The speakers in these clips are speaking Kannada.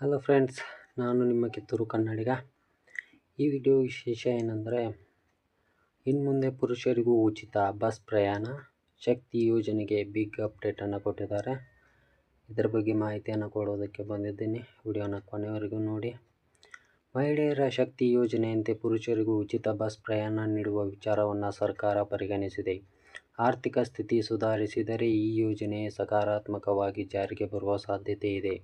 ಹಲೋ ಫ್ರೆಂಡ್ಸ್, ನಾನು ನಿಮ್ಮ ಕಿತ್ತೂರು ಕನ್ನಡಿಗ. ಈ ವಿಡಿಯೋ ವಿಶೇಷ ಏನಂದರೆ, ಇನ್ನು ಮುಂದೆ ಪುರುಷರಿಗೂ ಉಚಿತ ಬಸ್ ಪ್ರಯಾಣ, ಶಕ್ತಿ ಯೋಜನೆಗೆ ಬಿಗ್ ಅಪ್ಡೇಟನ್ನು ಕೊಟ್ಟಿದ್ದಾರೆ. ಇದರ ಬಗ್ಗೆ ಮಾಹಿತಿಯನ್ನು ಕೊಡೋದಕ್ಕೆ ಬಂದಿದ್ದೀನಿ. ವಿಡಿಯೋನ ಕೊನೆಯವರೆಗೂ ನೋಡಿ. ಮಹಿಳೆಯರ ಶಕ್ತಿ ಯೋಜನೆಯಂತೆ ಪುರುಷರಿಗೂ ಉಚಿತ ಬಸ್ ಪ್ರಯಾಣ ನೀಡುವ ವಿಚಾರವನ್ನು ಸರ್ಕಾರ ಪರಿಗಣಿಸಿದೆ. ಆರ್ಥಿಕ ಸ್ಥಿತಿ ಸುಧಾರಿಸಿದರೆ ಈ ಯೋಜನೆ ಸಕಾರಾತ್ಮಕವಾಗಿ ಜಾರಿಗೆ ಬರುವ ಸಾಧ್ಯತೆ ಇದೆ.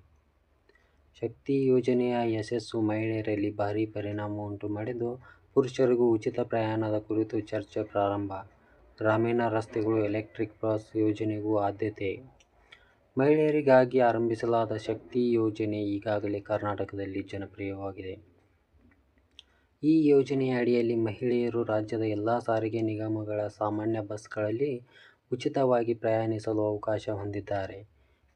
ಶಕ್ತಿ ಯೋಜನೆಯ ಯಶಸ್ಸು ಮಹಿಳೆಯರಲ್ಲಿ ಭಾರೀ ಪರಿಣಾಮ ಉಂಟು ಮಾಡಿದ್ದು, ಪುರುಷರಿಗೂ ಉಚಿತ ಪ್ರಯಾಣದ ಕುರಿತು ಚರ್ಚೆ ಪ್ರಾರಂಭ. ಗ್ರಾಮೀಣ ರಸ್ತೆಗಳು, ಎಲೆಕ್ಟ್ರಿಕ್ ಬಸ್ ಯೋಜನೆಗೂ ಆದ್ಯತೆ. ಮಹಿಳೆಯರಿಗಾಗಿ ಆರಂಭಿಸಲಾದ ಶಕ್ತಿ ಯೋಜನೆ ಈಗಾಗಲೇ ಕರ್ನಾಟಕದಲ್ಲಿ ಜನಪ್ರಿಯವಾಗಿದೆ. ಈ ಯೋಜನೆಯ ಅಡಿಯಲ್ಲಿ ಮಹಿಳೆಯರು ರಾಜ್ಯದ ಎಲ್ಲ ಸಾರಿಗೆ ನಿಗಮಗಳ ಸಾಮಾನ್ಯ ಬಸ್ಗಳಲ್ಲಿ ಉಚಿತವಾಗಿ ಪ್ರಯಾಣಿಸಲು ಅವಕಾಶ ಹೊಂದಿದ್ದಾರೆ.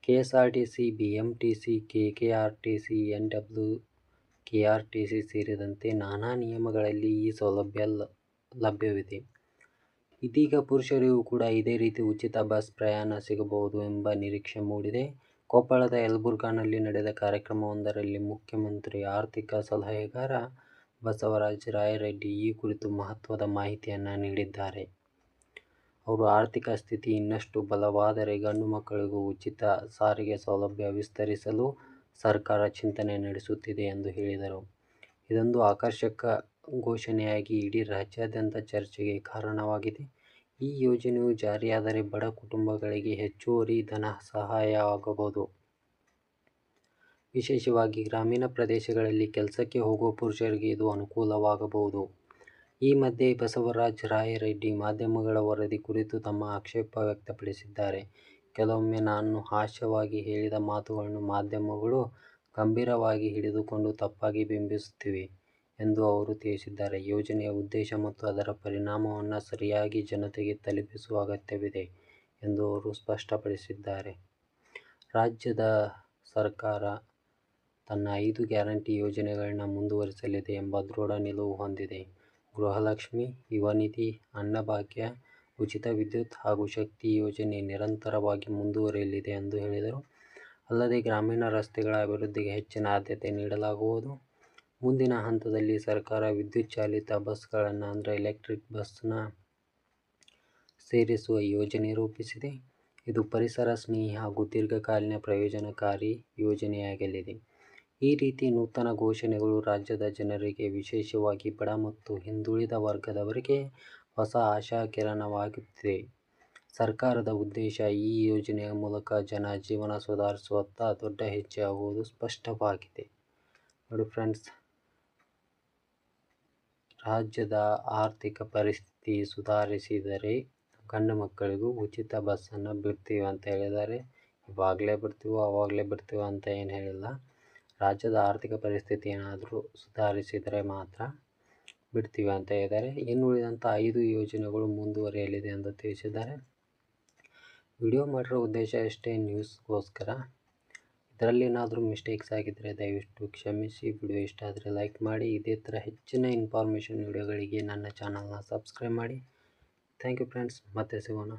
ಕೆಎಸ್ಆರ್ಟಿಸಿ, ಬಿಎಂಟಿಸಿ, ಕೆಕೆಆರ್ಟಿಸಿ, ಎನ್ಡಬ್ಲ್ಯೂಕೆಆರ್ಟಿಸಿ ಸೇರಿದಂತೆ ನಾನಾ ನಿಗಮಗಳಲ್ಲಿ ಈ ಸೌಲಭ್ಯ ಲಭ್ಯವಿದೆ. ಇದೀಗ ಪುರುಷರಿಗೂ ಕೂಡ ಇದೇ ರೀತಿ ಉಚಿತ ಬಸ್ ಪ್ರಯಾಣ ಸಿಗಬಹುದು ಎಂಬ ನಿರೀಕ್ಷೆ ಮೂಡಿದೆ. ಕೊಪ್ಪಳದ ಯಲಬುರ್ಗಾನಲ್ಲಿ ನಡೆದ ಕಾರ್ಯಕ್ರಮವೊಂದರಲ್ಲಿ ಮುಖ್ಯಮಂತ್ರಿ ಆರ್ಥಿಕ ಸಲಹೆಗಾರ ಬಸವರಾಜ ರಾಯರೆಡ್ಡಿ ಈ ಕುರಿತು ಮಹತ್ವದ ಮಾಹಿತಿಯನ್ನು ನೀಡಿದ್ದಾರೆ. ಅವರು ಆರ್ಥಿಕ ಸ್ಥಿತಿ ಇನ್ನಷ್ಟು ಬಲವಾದರೆ ಗಂಡು ಮಕ್ಕಳಿಗೂ ಉಚಿತ ಸಾರಿಗೆ ಸೌಲಭ್ಯ ವಿಸ್ತರಿಸಲು ಸರ್ಕಾರ ಚಿಂತನೆ ನಡೆಸುತ್ತಿದೆ ಎಂದು ಹೇಳಿದರು. ಇದೊಂದು ಆಕರ್ಷಕ ಘೋಷಣೆಯಾಗಿ ಇಡೀ ರಾಜ್ಯಾದ್ಯಂತ ಚರ್ಚೆಗೆ ಕಾರಣವಾಗಿದೆ. ಈ ಯೋಜನೆಯು ಜಾರಿಯಾದರೆ ಬಡ ಕುಟುಂಬಗಳಿಗೆ ಹೆಚ್ಚುವರಿ ಧನ ಸಹಾಯ ಆಗಬಹುದು. ವಿಶೇಷವಾಗಿ ಗ್ರಾಮೀಣ ಪ್ರದೇಶಗಳಲ್ಲಿ ಕೆಲಸಕ್ಕೆ ಹೋಗುವ ಪುರುಷರಿಗೆ ಇದು ಅನುಕೂಲವಾಗಬಹುದು. ಈ ಮಧ್ಯೆ ಬಸವರಾಜ ರಾಯರೆಡ್ಡಿ ಮಾಧ್ಯಮಗಳ ವರದಿ ಕುರಿತು ತಮ್ಮ ಆಕ್ಷೇಪ ವ್ಯಕ್ತಪಡಿಸಿದ್ದಾರೆ. ಕೆಲವೊಮ್ಮೆ ನಾನು ಹಾಸ್ಯವಾಗಿ ಹೇಳಿದ ಮಾತುಗಳನ್ನು ಮಾಧ್ಯಮಗಳು ಗಂಭೀರವಾಗಿ ಹಿಡಿದುಕೊಂಡು ತಪ್ಪಾಗಿ ಬಿಂಬಿಸುತ್ತಿವೆ ಎಂದು ಅವರು ತಿಳಿಸಿದ್ದಾರೆ. ಯೋಜನೆಯ ಉದ್ದೇಶ ಮತ್ತು ಅದರ ಪರಿಣಾಮವನ್ನು ಸರಿಯಾಗಿ ಜನತೆಗೆ ತಲುಪಿಸುವ ಅಗತ್ಯವಿದೆ ಎಂದು ಅವರು ಸ್ಪಷ್ಟಪಡಿಸಿದ್ದಾರೆ. ರಾಜ್ಯದ ಸರ್ಕಾರ ತನ್ನ 5 ಗ್ಯಾರಂಟಿ ಯೋಜನೆಗಳನ್ನು ಮುಂದುವರಿಸಲಿದೆ ಎಂಬ ದೃಢ ನಿಲುವು ಹೊಂದಿದೆ. ಗೃಹಲಕ್ಷ್ಮಿ, ಯುವನಿಧಿ, ಅನ್ನಭಾಗ್ಯ, ಉಚಿತ ವಿದ್ಯುತ್ ಹಾಗೂ ಶಕ್ತಿ ಯೋಜನೆ ನಿರಂತರವಾಗಿ ಮುಂದುವರಿಯಲಿದೆ ಎಂದು ಹೇಳಿದರು. ಅಲ್ಲದೆ ಗ್ರಾಮೀಣ ರಸ್ತೆಗಳ ಅಭಿವೃದ್ಧಿಗೆ ಹೆಚ್ಚಿನ ಆದ್ಯತೆ ನೀಡಲಾಗುವುದು. ಮುಂದಿನ ಹಂತದಲ್ಲಿ ಸರ್ಕಾರ ವಿದ್ಯುತ್ ಚಾಲಿತ ಬಸ್ಗಳನ್ನು ಅಂದರೆ ಎಲೆಕ್ಟ್ರಿಕ್ ಬಸ್ನ ಸೇರಿಸುವ ಯೋಜನೆ ರೂಪಿಸಿದೆ. ಇದು ಪರಿಸರ ಸ್ನೇಹಿ ಹಾಗೂ ದೀರ್ಘಕಾಲೀನ ಪ್ರಯೋಜನಕಾರಿ ಯೋಜನೆಯಾಗಲಿದೆ. ಈ ರೀತಿ ನೂತನ ಘೋಷಣೆಗಳು ರಾಜ್ಯದ ಜನರಿಗೆ, ವಿಶೇಷವಾಗಿ ಬಡ ಮತ್ತು ಹಿಂದುಳಿದ ವರ್ಗದವರಿಗೆ ಹೊಸ ಆಶಾಕಿರಣವಾಗುತ್ತಿದೆ. ಸರ್ಕಾರದ ಉದ್ದೇಶ ಈ ಯೋಜನೆಯ ಮೂಲಕ ಜನ ಜೀವನ ಸುಧಾರಿಸುವತ್ತ ದೊಡ್ಡ ಹೆಜ್ಜೆ ಆಗುವುದು ಸ್ಪಷ್ಟವಾಗಿದೆ. ನೋಡಿ ಫ್ರೆಂಡ್ಸ್, ರಾಜ್ಯದ ಆರ್ಥಿಕ ಪರಿಸ್ಥಿತಿ ಸುಧಾರಿಸಿದರೆ ಗಂಡು ಮಕ್ಕಳಿಗೂ ಉಚಿತ ಬಸ್ಸನ್ನು ಬಿಡ್ತೀವಿ ಅಂತ ಹೇಳಿದ್ದಾರೆ. ಇವಾಗಲೇ ಬಿಡ್ತೀವೋ ಆವಾಗಲೇ ಬಿಡ್ತೀವೋ ಅಂತ ಏನು ಹೇಳಿಲ್ಲ. ರಾಜ್ಯದ ಆರ್ಥಿಕ ಪರಿಸ್ಥಿತಿ ಏನಾದರೂ ಸುಧಾರಿಸಿದರೆ ಮಾತ್ರ ಬಿಡ್ತೀವಿ ಅಂತ ಹೇಳಿದ್ದಾರೆ. ಇನ್ನು ಉಳಿದಂಥ 5 ಯೋಜನೆಗಳು ಮುಂದುವರಿಯಲಿದೆ ಎಂದು ತಿಳಿಸಿದ್ದಾರೆ. ವಿಡಿಯೋ ಮಾಡಿರೋ ಉದ್ದೇಶ ಅಷ್ಟೇ, ನ್ಯೂಸ್ಗೋಸ್ಕರ. ಇದರಲ್ಲೇನಾದರೂ ಮಿಸ್ಟೇಕ್ಸ್ ಆಗಿದ್ದರೆ ದಯವಿಟ್ಟು ಕ್ಷಮಿಸಿ. ವಿಡಿಯೋ ಇಷ್ಟ ಆದರೆ ಲೈಕ್ ಮಾಡಿ. ಇದೇ ಥರ ಹೆಚ್ಚಿನ ಇನ್ಫಾರ್ಮೇಷನ್ ವಿಡಿಯೋಗಳಿಗೆ ನನ್ನ ಚಾನಲ್ನ ಸಬ್ಸ್ಕ್ರೈಬ್ ಮಾಡಿ. ಥ್ಯಾಂಕ್ ಯು ಫ್ರೆಂಡ್ಸ್, ಮತ್ತೆ ಸಿಗೋಣ.